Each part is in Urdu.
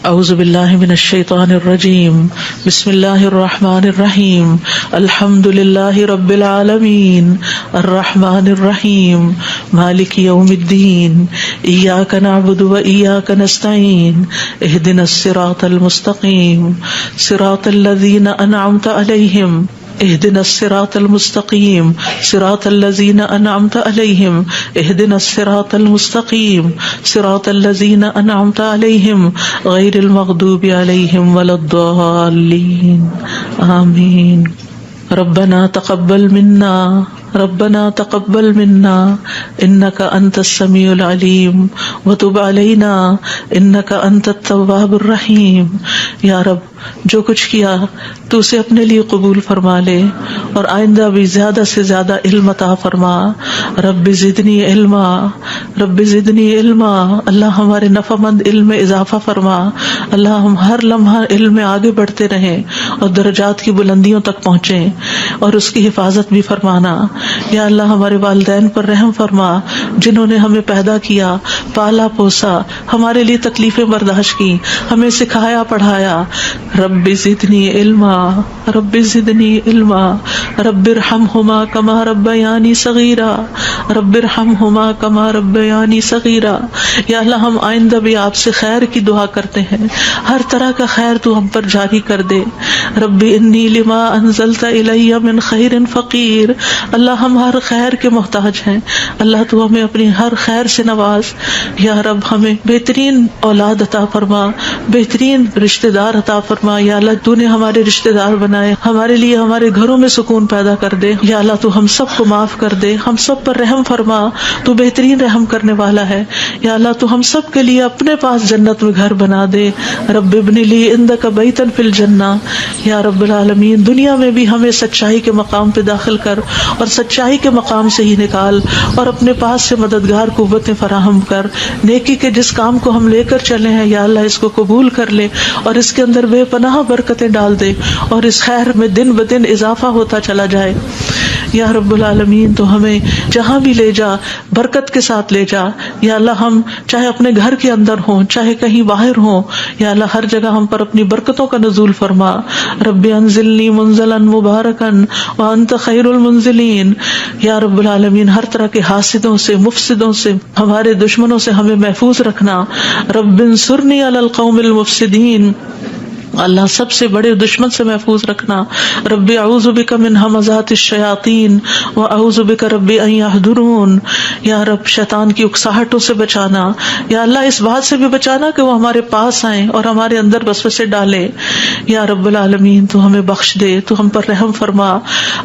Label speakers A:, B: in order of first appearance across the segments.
A: اعوذ باللہ من الشیطان الرجیم بسم اللہ الرحمن الرحیم الحمد للہ رب العالمین الرحمن الرحیم مالک یوم الدین ایاک نعبد و ایاک نستعین اہدنا الصراط المستقیم صراط الذین انعمت علیہم اهدنا الصراط المستقيم صراط الذين أنعمت عليهم اهدنا الصراط المستقيم صراط الذين أنعمت عليهم غير المغضوب عليهم ولا الضالين آمين ربنا تقبل منا انك انت السميع العليم وتب علينا انك انت التواب الرحيم. یا رب جو کچھ کیا تو اسے اپنے لیے قبول فرما لے اور آئندہ بھی زیادہ سے زیادہ علم عطا فرما. رب زدنی علما. اللہ ہمارے نفع مند علم میں اضافہ فرما. اللہ ہم ہر لمحہ علم میں آگے بڑھتے رہیں اور درجات کی بلندیوں تک پہنچیں اور اس کی حفاظت بھی فرمانا. یا اللہ ہمارے والدین پر رحم فرما جنہوں نے ہمیں پیدا کیا، پالا پوسا، ہمارے لیے تکلیفیں برداشت کی، ہمیں سکھایا پڑھایا. رب زدنی علما رب ارحمہما کما ربیانی صغیرا یا اللہ ہم آئندہ بھی آپ سے خیر کی دعا کرتے ہیں، ہر طرح کا خیر تو ہم پر جاری کر دے. رب انی لما انزلت الی من خیر فقیر. اللہ ہم ہر خیر کے محتاج ہیں، اللہ تو ہمیں اپنی ہر خیر سے نواز. یا رب ہمیں بہترین اولاد عطا فرما، بہترین رشتہ دار عطا فرما. یا اللہ تو نے ہمارے رشتہ دار بنائے، ہمارے لیے ہمارے گھروں میں سکون پیدا کر دے. یا اللہ تو ہم سب کو معاف کر دے، ہم سب پر رحم فرما، تو بہترین رحم کرنے والا ہے. یا اللہ تو ہم سب کے لیے اپنے پاس جنت میں گھر بنا دے. رب ابن لی عندک بیتا فی الجنہ. یا رب العالمین دنیا میں بھی ہمیں سچائی کے مقام پہ داخل کر اور سچائی کے مقام سے ہی نکال اور اپنے پاس سے مددگار قوتیں فراہم کر. نیکی کے جس کام کو ہم لے کر چلے ہیں یا اللہ اس کو قبول کر لے اور اس کے اندر بے پناہ برکتیں ڈال دے اور اس خیر میں دن بدن اضافہ ہوتا چلا جائے. یا رب العالمین تو ہمیں جہاں بھی لے جا برکت کے ساتھ لے جا. یا اللہ ہم چاہے اپنے گھر کے اندر ہوں چاہے کہیں باہر ہوں، یا اللہ ہر جگہ ہم پر اپنی برکتوں کا نزول فرما. رب انزلنی منزلا مبارکا وانت خیر المنزلین. یا رب العالمین ہر طرح کے حاسدوں سے، مفسدوں سے، ہمارے دشمنوں سے ہمیں محفوظ رکھنا. رب انصرنی علی القوم المفسدین. اللہ سب سے بڑے دشمن سے محفوظ رکھنا. رب اعوذ بک من ہمزات الشیاطین واعوذ بک رب ان یحضرون. یا رب شیطان کی اکساہٹوں سے بچانا. یا اللہ اس بات سے بھی بچانا کہ وہ ہمارے پاس آئیں اور ہمارے اندر وسوسے ڈالیں. یا رب العالمین تو ہمیں بخش دے، تو ہم پر رحم فرما.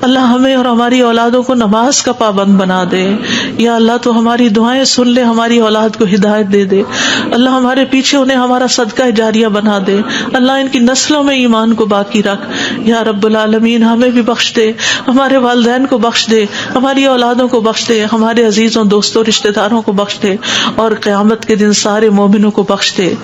A: اللہ ہمیں اور ہماری اولادوں کو نماز کا پابند بنا دے. یا اللہ تو ہماری دعائیں سن لے، ہماری اولاد کو ہدایت دے دے. اللہ ہمارے پیچھے انہیں ہمارا صدقہ جاریہ بنا دے. اللہ ان کی نسلوں میں ایمان کو باقی رکھ. یا رب العالمین ہمیں بھی بخش دے، ہمارے والدین کو بخش دے، ہماری اولادوں کو بخش دے، ہمارے عزیزوں دوستوں رشتہ داروں کو بخش دے اور قیامت کے دن سارے مومنوں کو بخش دے.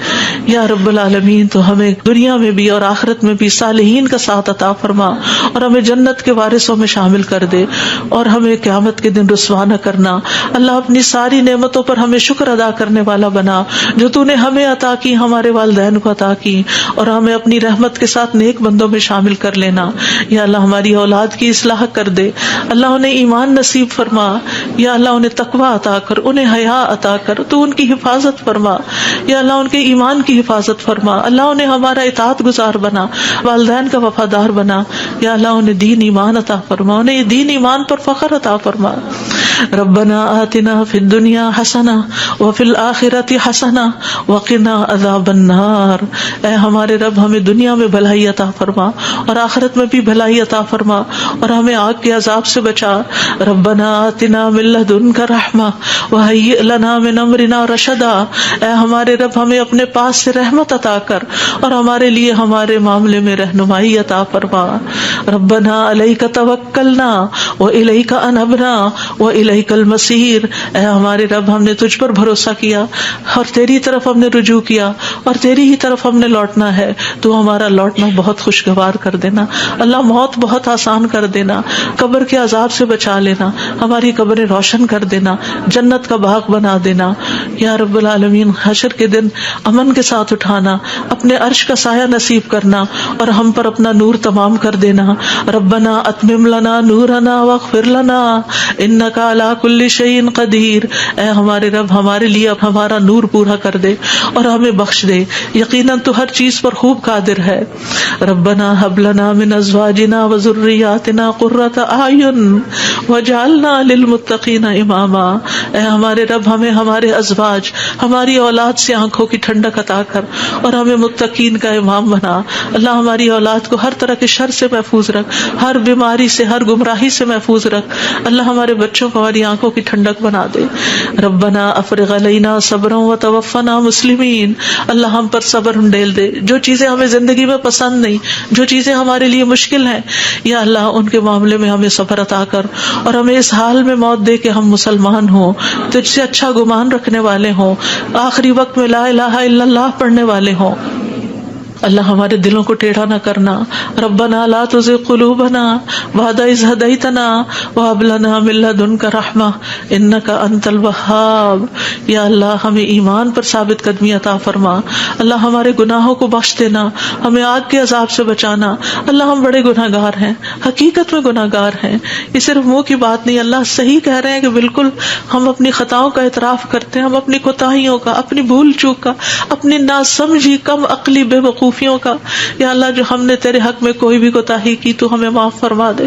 A: یا رب العالمین تو ہمیں دنیا میں بھی اور آخرت میں بھی صالحین کا ساتھ عطا فرما اور ہمیں جنت کے وارثوں میں شامل کر دے اور ہمیں قیامت کے دن رسوا نہ کرنا. اللہ اپنی ساری نعمتوں پر ہمیں شکر ادا کرنے والا بنا جو تو نے ہمیں عطا کی، ہمارے والدین کو عطا کی، اور ہمیں اپنی رحمت کے ساتھ نیک بندوں میں شامل کر لینا. یا اللہ ہماری اولاد کی اصلاح کر دے. اللہ انہیں ایمان نصیب فرما. یا اللہ انہیں تقوی عطا کر، انہیں حیا عطا کر، تو ان کی حفاظت فرما. یا اللہ ان کے ایمان کی حفاظت فرما. اللہ انہیں ہمارا اطاعت گزار بنا، والدین کا وفادار بنا. یا اللہ انہیں دین ایمان عطا فرما، انہیں یہ دین ایمان پر فخر عطا فرما. ربنا آتنا فی الدنیا حسنہ وفی الآخرۃ حسنہ وقنا عذاب النار. اے ہمارے رب ہمیں دنیا میں بھلائی عطا فرما اور آخرت میں بھی بھلائی عطا فرما اور ہمیں آگ کے عذاب سے بچا. ربنا آتنا من لدنک رحمہ وہیئ لنا من امرنا رشدا. اے ہمارے رب ہمیں اپنے پاس سے رحمت عطا کر اور ہمارے لیے ہمارے معاملے میں رہنمائی عطا فرما. ربنا علیک توکلنا والیک انبنا والیک الیک المصیر، اے ہمارے رب ہم نے تجھ پر بھروسہ کیا اور تیری طرف ہم نے رجوع کیا اور تیری ہی طرف ہم نے لوٹنا ہے، تو ہمارا لوٹنا بہت خوشگوار کر دینا اللہ، موت بہت آسان کر دینا، قبر کے عذاب سے بچا لینا، ہماری قبریں روشن کر دینا، جنت کا باغ بنا دینا یا رب العالمین، حشر کے دن امن کے ساتھ اٹھانا، اپنے عرش کا سایہ نصیب کرنا اور ہم پر اپنا نور تمام کر دینا۔ ربنا اتمم لنا نورنا واغفر لنا انک علی کل شیء قدیر، اے ہمارے رب ہمارے لیے ہمارا نور پورا کر دے اور ہمیں بخش دے، یقیناً تو ہر چیز پر خوب قادر ہے۔ ربنا هب لنا من ازواجنا وذرياتنا قرة اعین واجعلنا للمتقین اماما، اے ہمارے رب ہمیں ہمارے ازواج، ہماری اولاد سے آنکھوں کی ٹھنڈک عطا کر اور ہمیں متقین کا امام بنا۔ اللہ ہماری اولاد کو ہر طرح کے شر سے محفوظ رکھ، ہر بیماری سے، ہر گمراہی سے محفوظ رکھ۔ اللہ ہمارے بچوں کو ہماری آنکھوں کی ٹھنڈک بنا دے۔ ربنا افرغ علینا صبرا وتوفنا مسلمین، اللہ ہم پر صبر ڈیل دے، جو چیزیں ہمیں زندگی میں پسند نہیں، جو چیزیں ہمارے لیے مشکل ہیں، یا اللہ ان کے معاملے میں ہمیں صبر عطا کر اور ہمیں اس حال میں موت دے کہ ہم مسلمان ہوں، تجھ سے اچھا گمان رکھنے والے ہوں، آخری وقت میں لا الہ الا اللہ پڑھنے والے ہوں۔ اللہ ہمارے دلوں کو ٹیڑھا نہ کرنا۔ ربنا لا تزغ قلوبنا بعد اذ ہدیتنا وہب لنا من لدنک رحمہ انک انت الوہاب، یا اللہ ہمیں ایمان پر ثابت قدمی عطا فرما، اللہ ہمارے گناہوں کو بخش دینا، ہمیں آگ کے عذاب سے بچانا۔ اللہ ہم بڑے گناہ گار ہیں، حقیقت میں گناہ گار ہیں، یہ صرف منہ کی بات نہیں، اللہ صحیح کہہ رہے ہیں کہ بالکل ہم اپنی خطاؤں کا اعتراف کرتے ہیں، ہم اپنی کوتاہیوں کا، اپنی بھول چوک کا، اپنی ناسمجھی کم عقلی بے وقوفیوں کا، یا اللہ جو ہم نے تیرے حق میں کوئی بھی کوتاہی کی تو ہمیں معاف فرما دے۔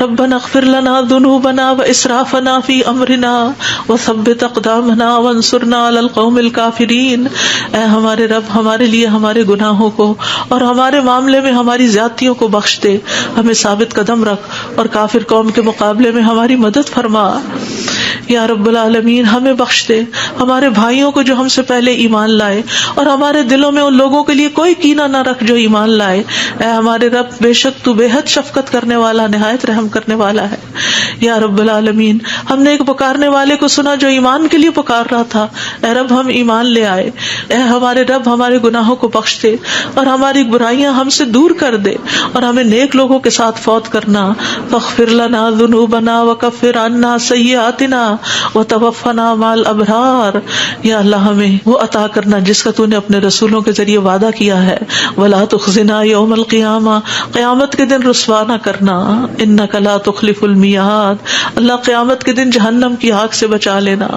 A: ربنا اغفر لنا ذنوبنا واسرافنا فی امرنا وثبت اقدامنا وانصرنا علی القوم الکافرین، اے ہمارے رب ہمارے لیے ہمارے گناہوں کو اور ہمارے معاملے میں ہماری زیادتیوں کو بخش دے، ہمیں ثابت قدم رکھ اور کافر قوم کے مقابلے میں ہماری مدد فرما۔ یا رب العالمین ہمیں بخش دے، ہمارے بھائیوں کو جو ہم سے پہلے ایمان لائے، اور ہمارے دلوں میں ان لوگوں کے لیے کوئی کینہ نہ رکھ جو ایمان لائے۔ اے ہمارے رب بے شک تو بے حد شفقت کرنے والا، نہایت رحم کرنے والا ہے۔ یا رب العالمین ہم نے ایک پکارنے والے کو سنا جو ایمان کے لیے پکار رہا تھا، اے رب ہم ایمان لے آئے۔ اے ہمارے رب ہمارے گناہوں کو بخش دے اور ہماری برائیاں ہم سے دور کر دے اور ہمیں نیک لوگوں کے ساتھ فوت کرنا۔ فاغفر لنا ذنوبنا وکفر عنا سیئاتنا وتوفنا مع الابرار، یا اللہ ہمیں وہ عطا کرنا جس کا تو نے اپنے رسولوں کے ذریعے وعدہ کیا ہے۔ ولا تخزنا یوم القیامہ، قیامت کے دن رسوا نہ کرنا۔ انک لا تخلف المیعاد، اللہ قیامت کے دن جہنم کی آگ سے بچا لینا۔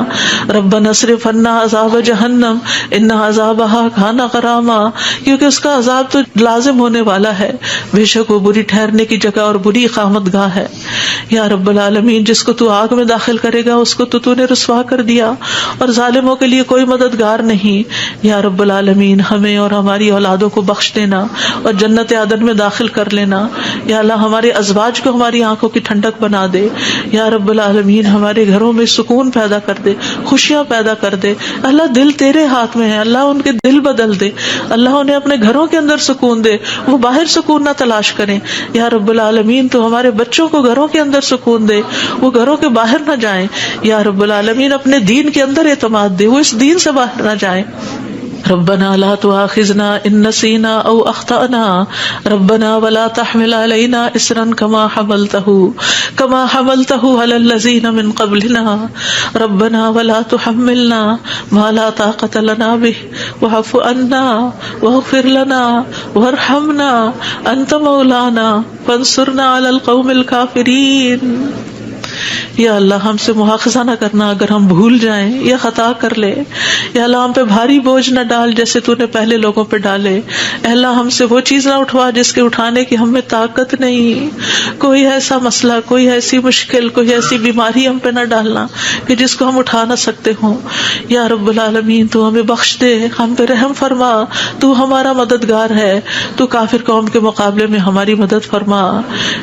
A: ربنا اصرف عنا عذاب جہنم ان عذابها کان غراما، کیونکہ اس کا عذاب تو لازم ہونے والا ہے، بے شک وہ بری ٹھہرنے کی جگہ اور بری اقامت گاہ ہے۔ یا رب العالمین جس کو تو آگ میں داخل کرے گا اس کو تو نے رسوا کر دیا، اور ظالموں کے لیے کوئی مددگار نہیں۔ یا رب العالمین ہمیں اور ہماری اولادوں کو بخش دینا اور جنت عدن میں داخل کر لینا۔ یا اللہ ہمارے ازواج کو ہماری آنکھوں کی ٹھنڈک بنا دے۔ یا رب العالمین ہمارے گھروں میں سکون پیدا کر دے، خوشیاں پیدا کر دے۔ اللہ دل تیرے ہاتھ میں ہے، اللہ ان کے دل بدل دے، اللہ انہیں اپنے گھروں کے اندر سکون دے، وہ باہر سکون نہ تلاش کریں۔ یا رب العالمین تو ہمارے بچوں کو گھروں کے اندر سکون دے، وہ گھروں کے باہر نہ جائیں۔ یا رب العالمین اپنے دین کے اندر اعتماد دے، وہ اس دین سے باہر نہ جائیں۔ ربنا لا تؤاخذنا ان نسينا او اخطأنا ربنا ولا تحمل علينا اصرا كما حملته على الذين من قبلنا ربنا ولا تحملنا ما لا طاقة لنا به واعف عنا واغفر لنا وارحمنا انت مولانا فانصرنا على القوم الكافرين۔ یا اللہ ہم سے مواخذہ نہ کرنا اگر ہم بھول جائیں یا خطا کر لیں۔ یا اللہ ہم پہ بھاری بوجھ نہ ڈال جیسے تو نے پہلے لوگوں پہ ڈالے۔ اے اللہ ہم سے وہ چیز نہ اٹھوا جس کے اٹھانے کی ہم میں طاقت نہیں۔ کوئی ایسا مسئلہ، کوئی ایسی مشکل، کوئی ایسی بیماری ہم پہ نہ ڈالنا کہ جس کو ہم اٹھا نہ سکتے ہوں۔ یا رب العالمین تو ہمیں بخش دے، ہم پہ رحم فرما، تو ہمارا مددگار ہے، تو کافر قوم کے مقابلے میں ہماری مدد فرما۔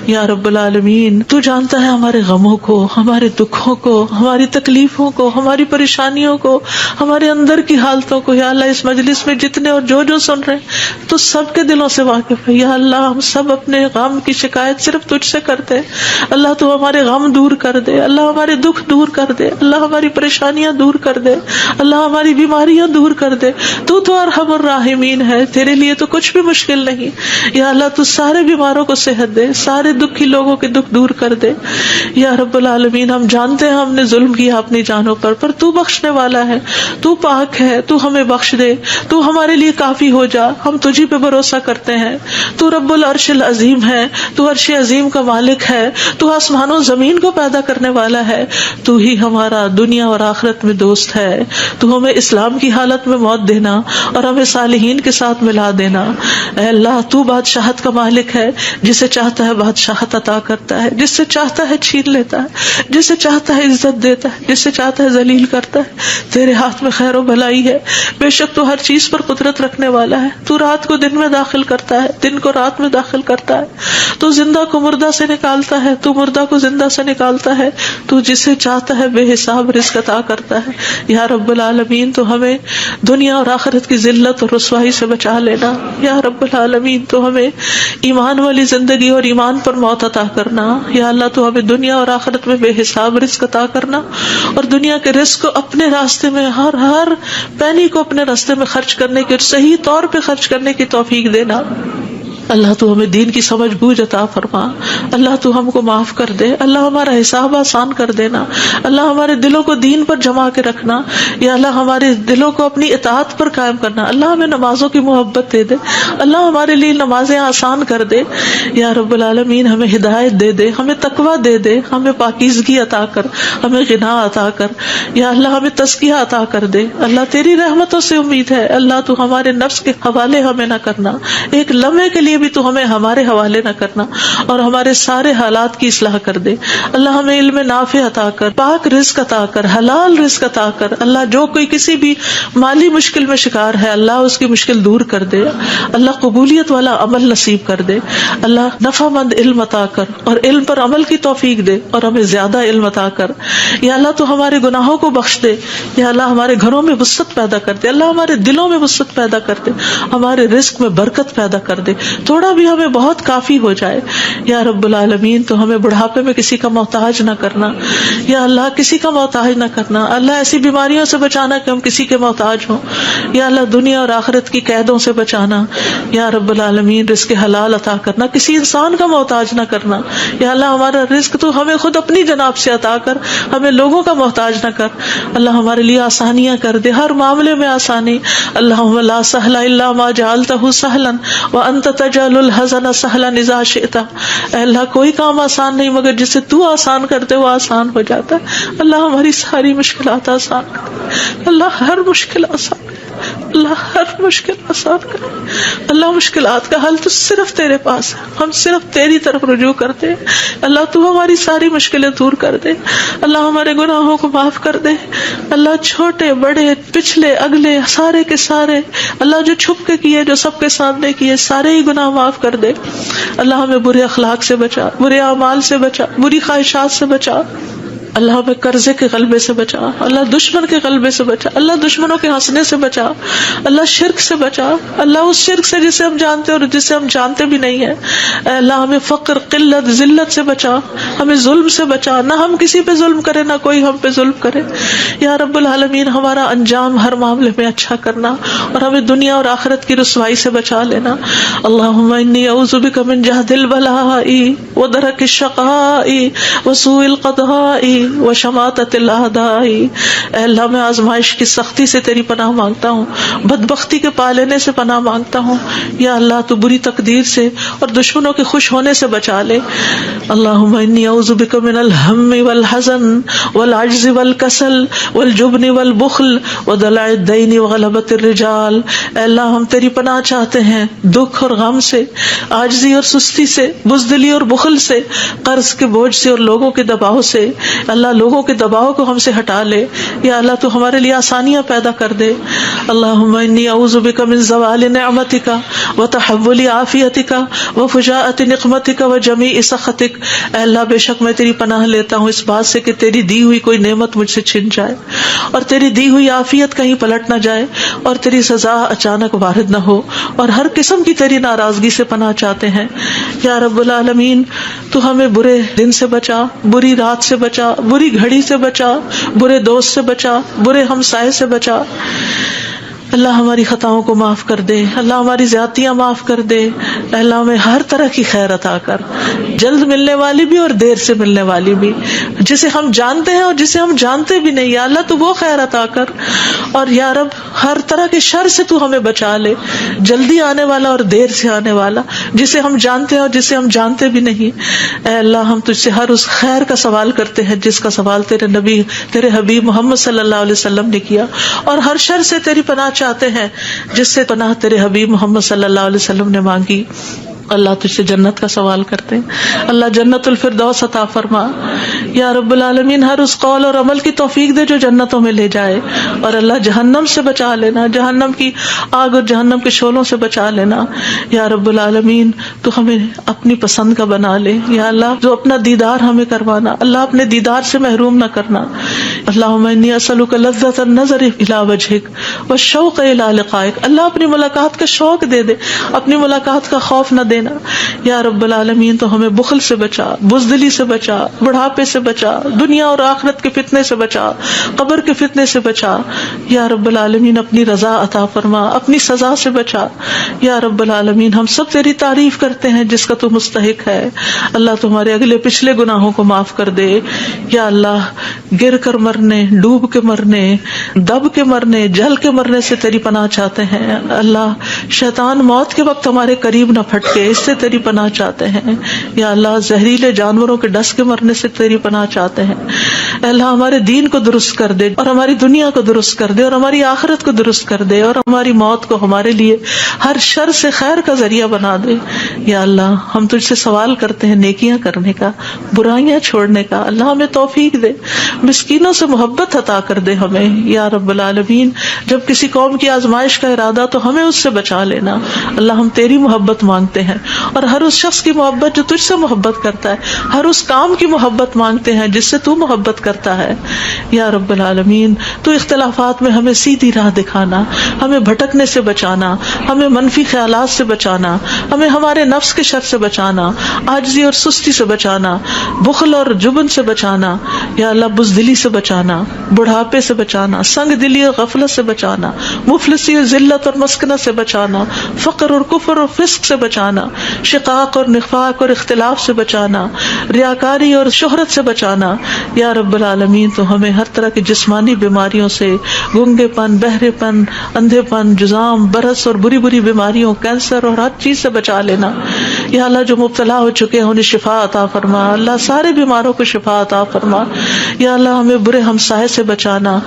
A: یا رب العالمین تو جانتا ہے ہمارے غموں کو، ہمارے دکھوں کو، ہماری تکلیفوں کو، ہماری پریشانیوں کو، ہمارے اندر کی حالتوں کو۔ یا اللہ اس مجلس میں جتنے اور جو سن رہے ہیں تو سب کے دلوں سے واقف ہے۔ یا اللہ ہم سب اپنے غم کی شکایت صرف تجھ سے کر دے. اللہ تو ہمارے غم دور کر دے, اللہ ہمارے دکھ دور کر دے, اللہ ہماری پریشانیاں دور کر دے, اللہ ہماری بیماریاں دور کر دے. تو ارحم الراحمین ہے, تیرے لیے تو کچھ بھی مشکل نہیں. یا اللہ تو سارے بیماروں کو صحت دے, سارے دکھی لوگوں کے دکھ دور کر دے. یا رب العالمین, ہم جانتے ہیں ہم نے ظلم کیا اپنی جانوں پر تو بخشنے والا ہے, تو پاک ہے, تو ہمیں بخش دے, تو ہمارے لیے کافی ہو جا. ہم تجھی پہ بھروسہ کرتے ہیں. تو رب العرش العظیم ہے, تو عرش عظیم کا مالک ہے, تو آسمانوں زمین کو پیدا کرنے والا ہے. تو ہی ہمارا دنیا اور آخرت میں دوست ہے. تو ہمیں اسلام کی حالت میں موت دینا اور ہمیں صالحین کے ساتھ ملا دینا. اے اللہ, تو بادشاہت کا مالک ہے, جسے چاہتا ہے بادشاہت عطا کرتا ہے, جس سے چاہتا ہے چھین لیتا ہے, جسے چاہتا ہے عزت دیتا ہے, جسے چاہتا ہے ذلیل کرتا ہے. تیرے ہاتھ میں خیر و بھلائی ہے. بے شک تو ہر چیز پر قدرت رکھنے والا ہے. تو رات کو دن میں داخل کرتا ہے, دن کو رات میں داخل کرتا ہے. تو زندہ کو مردہ سے نکالتا ہے, تو مردہ کو زندہ سے نکالتا ہے. تو جسے چاہتا ہے بے حساب رزق عطا کرتا ہے. یا رب العالمین, تو ہمیں دنیا اور آخرت کی ذلت اور رسوائی سے بچا لینا. یا رب العالمین, تو ہمیں ایمان والی زندگی اور ایمان پر موت عطا کرنا. یا اللہ, تو ہمیں دنیا اور آخرت میں بے حساب رزق عطا کرنا, اور دنیا کے رزق کو اپنے راستے میں ہر پینی کو اپنے راستے میں خرچ کرنے کی اور صحیح طور پہ خرچ کرنے کی توفیق دینا. اللہ تو ہمیں دین کی سمجھ بوجھ عطا فرما. اللہ تو ہم کو معاف کر دے. اللہ ہمارا حساب آسان کر دینا. اللہ ہمارے دلوں کو دین پر جما کے رکھنا. یا اللہ ہمارے دلوں کو اپنی اطاعت پر قائم کرنا. اللہ ہمیں نمازوں کی محبت دے دے. اللہ ہمارے لیے نمازیں آسان کر دے. یا رب العالمین, ہمیں ہدایت دے دے, ہمیں تقویٰ دے دے, ہمیں پاکیزگی عطا کر, ہمیں غنا عطا کر. یا اللہ ہمیں تزکیہ عطا کر دے. اللہ تیری رحمتوں سے امید ہے. اللہ تو ہمارے نفس کے حوالے ہمیں نہ کرنا. ایک لمحے کے لیے بھی تو ہمیں ہمارے حوالے نہ کرنا, اور ہمارے سارے حالات کی اصلاح کر دے. اللہ ہمیں علم نافع عطا کر, پاک رزق عطا کر, حلال رزق عطا کر. اللہ جو کوئی کسی بھی مالی مشکل میں شکار ہے, اللہ اس کی مشکل دور کر دے. اللہ قبولیت والا عمل نصیب کر دے. اللہ نفع مند علم عطا کر, اور علم پر عمل کی توفیق دے, اور ہمیں زیادہ علم عطا کر. یا اللہ تو ہمارے گناہوں کو بخش دے. یا اللہ ہمارے گھروں میں وسعت پیدا کر دے. اللہ ہمارے دلوں میں وسعت پیدا کر دے. ہمارے رزق میں برکت پیدا کر دے. تھوڑا بھی ہمیں بہت کافی ہو جائے. یا رب العالمین, تو ہمیں بڑھاپے میں کسی کا محتاج نہ کرنا. یا اللہ کسی کا محتاج نہ کرنا. اللہ ایسی بیماریوں سے بچانا کہ ہم کسی کے محتاج ہوں. یا اللہ دنیا اور آخرت کی قیدوں سے بچانا. یا رب العالمین, رزق حلال عطا کرنا, کسی انسان کا محتاج نہ کرنا. یا اللہ ہمارا رزق تو ہمیں خود اپنی جناب سے عطا کر, ہمیں لوگوں کا محتاج نہ کر. اللہ ہمارے لیے آسانیاں کر دے, ہر معاملے میں آسانی. اللہم لا سہل الا ما جعلتہ سہلا وانت تجعل الحزن سہلا اذا شئت. اے اللہ کوئی کام آسان نہیں مگر جسے تو آسان کرتے وہ آسان ہو جاتا ہے. اللہ ہماری ساری مشکلات آسان کر. اللہ ہر مشکل آسان کر. اللہ ہر مشکل آسان کر. اللہ مشکلات کا حل تو صرف تیرے پاس ہے, ہم صرف تیری طرف رجوع کرتے ہیں. اللہ تو ہماری ساری مشکلیں دور کر دے. اللہ ہمارے گناہوں کو معاف کر دے. اللہ چھوٹے بڑے پچھلے اگلے سارے کے سارے, اللہ جو چھپ کے کیے جو سب کے سامنے کیے, سارے ہی گناہ معاف کر دے. اللہ ہمیں برے اخلاق سے بچا, برے اعمال سے بچا, بری خواہشات سے بچا. اللہ ہمیں قرضے کے غلبے سے بچا. اللہ دشمن کے غلبے سے بچا. اللہ دشمنوں کے ہنسنے سے بچا. اللہ شرک سے بچا. اللہ اس شرک سے جسے ہم جانتے اور جسے ہم جانتے بھی نہیں ہیں. اے اللہ ہمیں فقر قلت ذلت سے بچا. ہمیں ظلم سے بچا, نہ ہم کسی پہ ظلم کرے نہ کوئی ہم پہ ظلم کرے. یا رب العالمین, ہمارا انجام ہر معاملے میں اچھا کرنا, اور ہمیں دنیا اور آخرت کی رسوائی سے بچا لینا. اللہم انی اعوذ بک من جہد البلاء ودرک الشقاء وسوء القضاء وشماتۃ الاعداء. اے اللہ میں آزمائش کی سختی سے تیری پناہ مانگتا ہوں, بدبختی کے پالنے سے پناہ مانگتا ہوں. یا اللہ تو بری تقدیر سے اور دشمنوں کے خوش ہونے سے بچا لے. اللہم انی اعوذ بک من الہم والحزن والعجز والکسل والجبن والبخل ودلع الدین وغلبۃ الرجال. اے اللہ ہم تیری پناہ چاہتے ہیں دکھ اور غم سے, عاجزی اور سستی سے, بزدلی اور بخل سے, قرض کے بوجھ سے اور لوگوں کے دباؤ سے. اللہ لوگوں کے دباؤ کو ہم سے ہٹا لے. یا اللہ تو ہمارے لیے آسانیاں پیدا کر دے. اللہم انی اعوذ بک من زوال نعمتک وتحول عافیتک وفجاءۃ نقمتک وجمیع سخطک. اے اللہ بے شک میں تیری پناہ لیتا ہوں اس بات سے کہ تیری دی ہوئی کوئی نعمت مجھ سے چھن جائے, اور تیری دی ہوئی عافیت کہیں پلٹ نہ جائے, اور تیری سزا اچانک وارد نہ ہو, اور ہر قسم کی تیری ناراضگی سے پناہ چاہتے ہیں. یا رب العالمین تو ہمیں برے دن سے بچا، بری رات سے بچا، بری گھڑی سے بچا، برے دوست سے بچا، برے ہمسائے سے بچا۔ اللہ ہماری خطاؤں کو معاف کر دے، اللہ ہماری زیادتیاں معاف کر دے، اللہ ہمیں ہر طرح کی خیر عطا کر، جلد ملنے والی بھی اور دیر سے ملنے والی بھی، جسے ہم جانتے ہیں اور جسے ہم جانتے بھی نہیں، یا اللہ تو وہ خیر عطا کر، اور یا رب ہر طرح کے شر سے تو ہمیں بچا لے، جلدی آنے والا اور دیر سے آنے والا، جسے ہم جانتے ہیں اور جسے ہم جانتے بھی نہیں۔ اے اللہ ہم تجھ سے ہر اس خیر کا سوال کرتے ہیں جس کا سوال تیرے نبی، تیرے حبیب محمد صلی اللہ علیہ وسلم نے کیا، اور ہر شر سے تیری پناہ چاہتے ہیں جس سے پناہ تیرے حبیب محمد صلی اللہ علیہ وسلم نے مانگی۔ اللہ تجھ سے جنت کا سوال کرتے ہیں، اللہ جنت الفردوس عطا فرما یا رب العالمین، ہر اس قول اور عمل کی توفیق دے جو جنتوں میں لے جائے، اور اللہ جہنم سے بچا لینا، جہنم کی آگ اور جہنم کے شعلوں سے بچا لینا یا رب العالمین۔ تو ہمیں اپنی پسند کا بنا لے یا اللہ، جو اپنا دیدار ہمیں کروانا، اللہ اپنے دیدار سے محروم نہ کرنا۔ اللہم انی اسألک لذۃ النظر الی وجہک والشوق الی لقائک، اللہ اپنی ملاقات کا شوق دے دے، اپنی ملاقات کا خوف نہ دینا یا رب العالمین۔ تو ہمیں بخل سے بچا، بزدلی سے بچا، بڑھاپے سے بچا، دنیا اور آخرت کے فتنے سے بچا، قبر کے فتنے سے بچا یا رب العالمین۔ اپنی رضا عطا فرما، اپنی سزا سے بچا یا رب العالمین۔ ہم سب تیری تعریف کرتے ہیں جس کا تو مستحق ہے، اللہ تمہارے اگلے پچھلے گناہوں کو معاف کر دے یا اللہ۔ گر کر مرنے، ڈوب کے مرنے، دب کے مرنے، جل کے مرنے سے تیری پناہ چاہتے ہیں اللہ۔ شیطان موت کے وقت ہمارے قریب نہ پھٹکے، اس سے تیری پناہ چاہتے ہیں یا اللہ۔ زہریلے جانوروں کے ڈس کے مرنے سے تیری پناہ چاہتے ہیں اللہ۔ ہمارے دین کو درست کر دے اور ہماری دنیا کو درست کر دے اور ہماری آخرت کو درست کر دے، اور ہماری موت کو ہمارے لیے ہر شر سے خیر کا ذریعہ بنا دے یا اللہ۔ ہم تجھ سے سوال کرتے ہیں نیکیاں کرنے کا، برائیاں چھوڑنے کا، اللہ ہمیں توفیق دے، مسکینوں سے محبت عطا کر دے ہمیں یا رب العالمین۔ جب کسی قوم کی آزمائش کا ارادہ تو ہمیں اس سے بچا لینا اللہ۔ ہم تیری محبت مانگتے ہیں، اور ہر اس شخص کی محبت جو تجھ سے محبت کرتا ہے، ہر اس کام کی محبت مانگتے ہیں جس سے تو محبت کرتا ہے یا رب العالمین۔ تو اختلافات میں ہمیں سیدھی راہ دکھانا، ہمیں بھٹکنے سے بچانا، ہمیں منفی خیالات سے بچانا، ہمیں ہمارے نفس کے شر سے بچانا، عاجزی اور سستی سے بچانا، بخل اور جبن سے بچانا یا اللہ، بزدلی سے بچانا، بڑھاپے سے بچانا، سنگ دلی اور غفلت سے بچانا، مفلسی اور ذلت اور مسکنت سے بچانا، فقر اور کفر اور فسق سے بچانا، شقاق اور نفاق اور اختلاف سے بچانا، ریاکاری اور شہرت سے بچانا یا رب العالمین۔ تو ہمیں ہر طرح کی جسمانی بیماریوں سے، گنگے پن، بہرے پن، اندھے پن، جزام، برس اور بری بری بیماریوں، کینسر اور ہر چیز سے بچا لینا یا اللہ۔ جو مبتلا ہو چکے ہیں انہیں شفا عطا فرما اللہ، سارے بیماروں کو شفا عطا فرما یا اللہ۔ ہمیں برے ہمسائے سے بچانا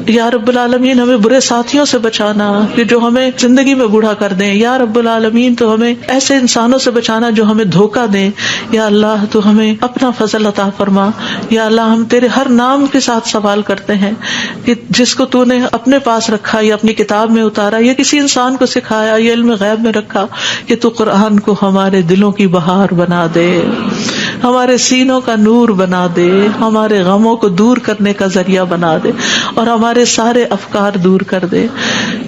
A: یا رب العالمین، ہمیں برے ساتھیوں سے بچانا کہ جو ہمیں زندگی میں بوڑھا کر دیں یا رب العالمین۔ تو ہمیں ایسے انسانوں سے بچانا جو ہمیں دھوکہ دیں یا اللہ۔ تو ہمیں اپنا فضل عطا فرما یا اللہ۔ ہم تیرے ہر نام کے ساتھ سوال کرتے ہیں کہ جس کو تو نے اپنے پاس رکھا یا اپنی کتاب میں اتارا یا کسی انسان کو سکھایا یا علم غیب میں رکھا، کہ تو قرآن کو ہمارے دلوں کی بہار بنا دے، ہمارے سینوں کا نور بنا دے، ہمارے غموں کو دور کرنے کا ذریعہ بنا دے، اور ہمارے سارے افکار دور کر دے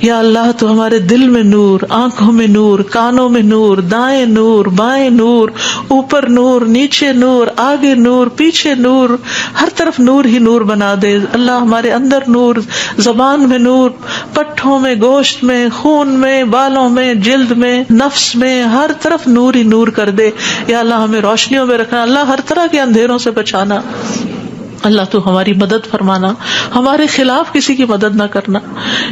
A: یا اللہ۔ تو ہمارے دل میں نور، آنکھوں میں نور، کانوں میں نور، دائیں نور، بائیں نور، اوپر نور، نیچے نور، آگے نور، پیچھے نور، ہر طرف نور ہی نور بنا دے اللہ۔ ہمارے اندر نور، زبان میں نور، پٹھوں میں، گوشت میں، خون میں، بالوں میں، جلد میں، نفس میں، ہر طرف نور ہی نور کر دے یا اللہ۔ ہمیں روشنیوں میں رکھنا اللہ، ہر طرح کے اندھیروں سے بچانا اللہ۔ تو ہماری مدد فرمانا، ہمارے خلاف کسی کی مدد نہ کرنا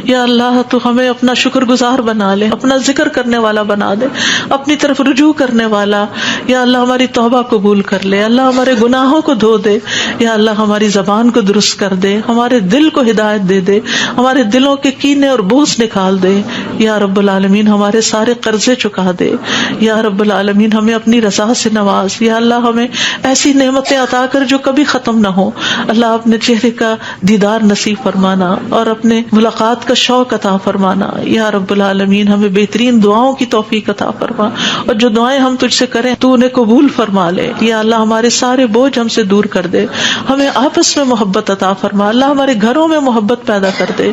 A: یا اللہ۔ تو ہمیں اپنا شکر گزار بنا لے، اپنا ذکر کرنے والا بنا دے، اپنی طرف رجوع کرنے والا یا اللہ۔ ہماری توبہ قبول کر لے اللہ، ہمارے گناہوں کو دھو دے یا اللہ۔ ہماری زبان کو درست کر دے، ہمارے دل کو ہدایت دے دے، ہمارے دلوں کے کینے اور بغض نکال دے یا رب العالمین۔ ہمارے سارے قرضے چکا دے یا رب العالمین۔ ہمیں اپنی رضا سے نواز یا اللہ۔ ہمیں ایسی نعمتیں عطا کر جو کبھی ختم نہ ہو اللہ اپنے چہرے کا دیدار نصیب فرمانا اور اپنے ملاقات کا شوق عطا فرمانا. یا رب العالمین ہمیں بہترین دعاؤں کی توفیق عطا فرما, اور جو دعائیں ہم تجھ سے کریں تو انہیں قبول فرما لے. یا اللہ ہمارے سارے بوجھ ہم سے دور کر دے, ہمیں آپس میں محبت عطا فرما. اللہ ہمارے گھروں میں محبت پیدا کر دے.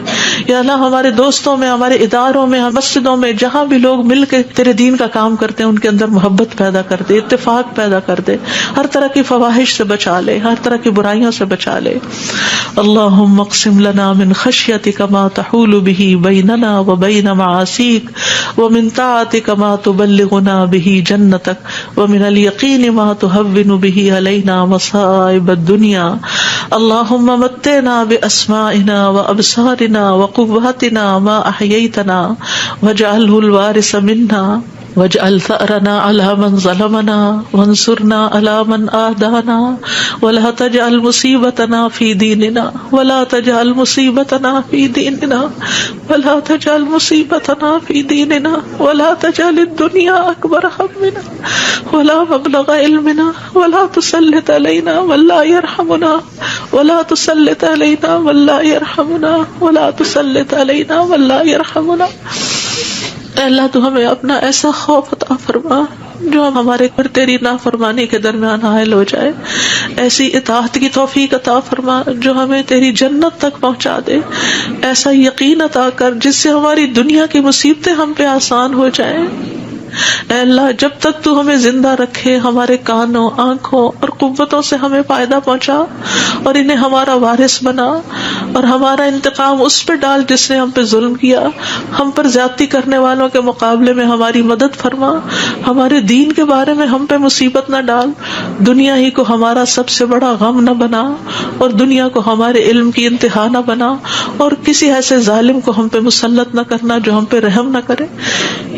A: یا اللہ ہمارے دوستوں میں, ہمارے اداروں میں, مسجدوں میں, جہاں بھی لوگ مل کے تیرے دین کا کام کرتے ہیں ان کے اندر محبت پیدا کر دے, اتفاق پیدا کر دے, ہر طرح کی فواحش سے بچا لے, ہر طرح کی برائیوں سے بچا لے. اللہم اقسم لنا من خشیتک ما تحول به بیننا وبین معاصیک, ومن طاعتک ما تبلغنا به جنتک, ومن الیقین ما تهون به علینا مصائب الدنیا. اللہم متعنا باسمائنا وابصارنا وقواتنا ما احییتنا واجعله الوارث منا واجعل ثأرنا على من ظلمنا وانصرنا على من آدانا ولا تجعل مصيبتنا في ديننا ولا تجعل مصيبتنا في ديننا ولا تجعل مصيبتنا في ديننا ولا تجعل الدنيا أكبر همنا ولا مبلغ علمنا ولا تسلط علينا من لا يرحمنا ولا تسلط علينا من لا يرحمنا ولا تسلط علينا من لا يرحمنا. اے اللہ تو ہمیں اپنا ایسا خوف عطا فرما جو ہمارے اور تیری نافرمانی کے درمیان حائل ہو جائے, ایسی اطاعت کی توفیق عطا فرما جو ہمیں تیری جنت تک پہنچا دے, ایسا یقین عطا کر جس سے ہماری دنیا کی مصیبتیں ہم پہ آسان ہو جائیں. اے اللہ جب تک تو ہمیں زندہ رکھے ہمارے کانوں, آنکھوں اور قوتوں سے ہمیں فائدہ پہنچا اور انہیں ہمارا وارث بنا, اور ہمارا انتقام اس پہ ڈال جس نے ہم پہ ظلم کیا. ہم پر زیادتی کرنے والوں کے مقابلے میں ہماری مدد فرما, ہمارے دین کے بارے میں ہم پہ مصیبت نہ ڈال, دنیا ہی کو ہمارا سب سے بڑا غم نہ بنا, اور دنیا کو ہمارے علم کی انتہا نہ بنا, اور کسی ایسے ظالم کو ہم پہ مسلط نہ کرنا جو ہم پہ رحم نہ کرے.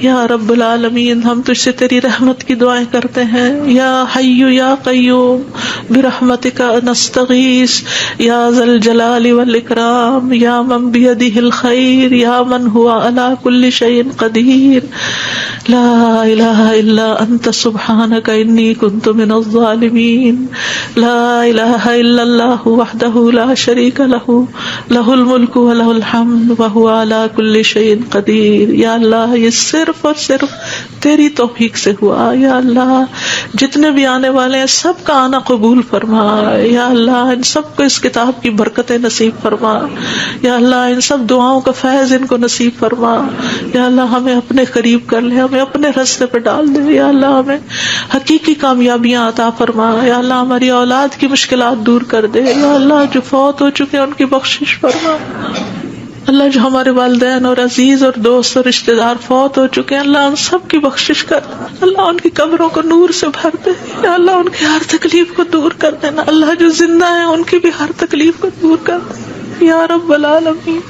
A: یا رب العالمین ہم تجھ سے تیری رحمت کی دعائیں کرتے ہیں. یا حی یا قیوم برحمتک نستغیث یا ذا الجلال والاکرام یا من بیدہ الخیر یا من ہوا علی کل شیء قدیر. لا الہ الا انت سبحانک انی کنت من الظالمین. لا الہ الا اللہ وحدہ لا شریک لہ لہ الملک ولہ الحمد وہو علی کل شیء قدیر. یا اللہ یہ صرف اور صرف تیری توفیق سے ہوا. یا اللہ جتنے بھی آنے والے ہیں سب کا آنا قبول فرما. یا اللہ ان سب کو اس کتاب کی برکتیں نصیب فرما. یا اللہ ان سب دعاؤں کا فیض ان کو نصیب فرما. یا اللہ ہمیں اپنے قریب کر لے, ہمیں اپنے راستے پہ ڈال دے. یا اللہ ہمیں حقیقی کامیابیاں عطا فرما. یا اللہ ہماری اولاد کی مشکلات دور کر دے. یا اللہ جو فوت ہو چکے ہیں ان کی بخشش فرما. اللہ جو ہمارے والدین اور عزیز اور دوست اور رشتہ دار فوت ہو چکے ہیں اللہ ان سب کی بخشش کر. اللہ ان کی قبروں کو نور سے بھر دے. یا اللہ ان کی ہر تکلیف کو دور کر دینا. اللہ جو زندہ ہیں ان کی بھی ہر تکلیف کو دور کر دے یا رب العالمین.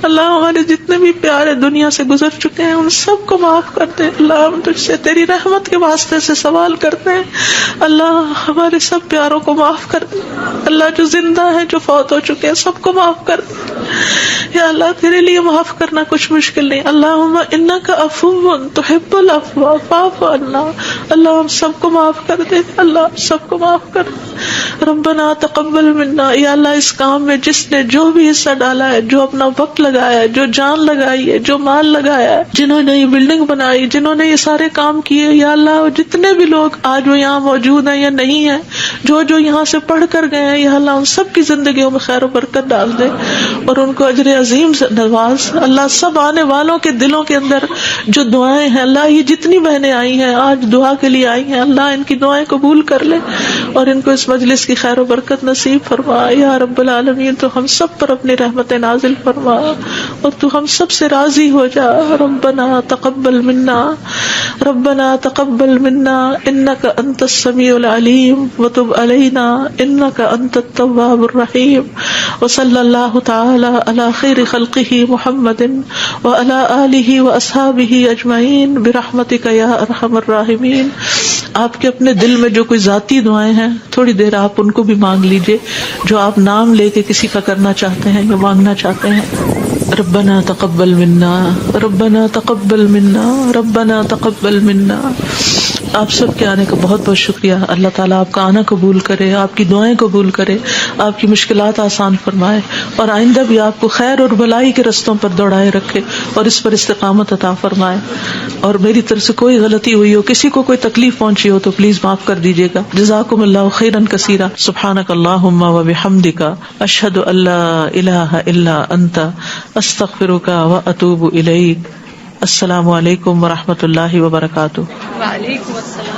A: اللہ ہمارے جتنے بھی پیارے دنیا سے گزر چکے ہیں ان سب کو معاف کر دے. اللہ ہم تجھ سے تیری رحمت کے واسطے سے سوال کرتے ہیں, اللہ ہمارے سب پیاروں کو معاف کر دے. اللہ جو زندہ ہے جو فوت ہو چکے ہیں سب کو معاف کر دے. یا اللہ تیرے لیے معاف کرنا کچھ مشکل نہیں. اللہم انک عفو تحب العفو فاعف عنا. اللہ ہم سب کو معاف کر دے. اللہ سب کو معاف کر دے. ربنا تقبل منا. یا اللہ اس کام میں جس نے جو بھی حصہ ڈالا ہے, جو اپنا وقت لگایا ہے, جو جان لگائی ہے, جو مال لگایا ہے, جنہوں نے یہ بلڈنگ بنائی, جنہوں نے یہ سارے کام کیے, یا اللہ جتنے بھی لوگ آج وہ یہاں موجود ہیں یا نہیں ہیں, جو یہاں سے پڑھ کر گئے ہیں, یا اللہ ان سب کی زندگیوں میں خیر و برکت ڈال دے اور ان کو اجر عظیم سے نواز. اللہ سب آنے والوں کے دلوں کے اندر جو دعائیں ہیں, اللہ یہ جتنی بہنیں آئی ہیں آج دعا کے لیے آئی ہیں, اللہ ان کی دعائیں قبول کر لے اور ان کو اس مجلس کی خیر و برکت نصیب فرما. یا رب العالمین تو ہم سب پر اپنی رحمت نازل فرما اور تو ہم سب سے راضی ہو جا. ربنا تقبل منا ربنا تقبل منا انک انت السمیع العلیم وتب علینا انک انت التواب الرحیم. وصلی اللہ تعالی علی خیر خلقہ محمد وعلی آلہ واصحابہ اجمعین برحمتک یا ارحم الراحمین. آپ کے اپنے دل میں جو کوئی ذاتی دعائیں ہیں تھوڑی دیر آپ ان کو بھی مانگ لیجئے, جو آپ نام لے کے کسی کا کرنا چاہتے ہیں یا مانگنا چاہتے ہیں. ربنا تقبل منا ربنا تقبل منا ربنا تقبل منا آپ سب کے آنے کا بہت بہت شکریہ. اللہ تعالیٰ آپ کا آنا قبول کرے, آپ کی دعائیں قبول کرے, آپ کی مشکلات آسان فرمائے, اور آئندہ بھی آپ کو خیر اور بھلائی کے رستوں پر دوڑائے رکھے اور اس پر استقامت عطا فرمائے. اور میری طرف سے کوئی غلطی ہوئی ہو, کسی کو کوئی تکلیف پہنچی ہو تو پلیز معاف کر دیجیے گا. جزاکم اللہ خیرا کثیرا. سبحانک اللہم و بحمدک, اشہد ان لا الہ الا انت, استغفرک و اتوب الیک. السلام علیکم ورحمۃ اللہ وبرکاتہ.
B: وعلیکم السلام.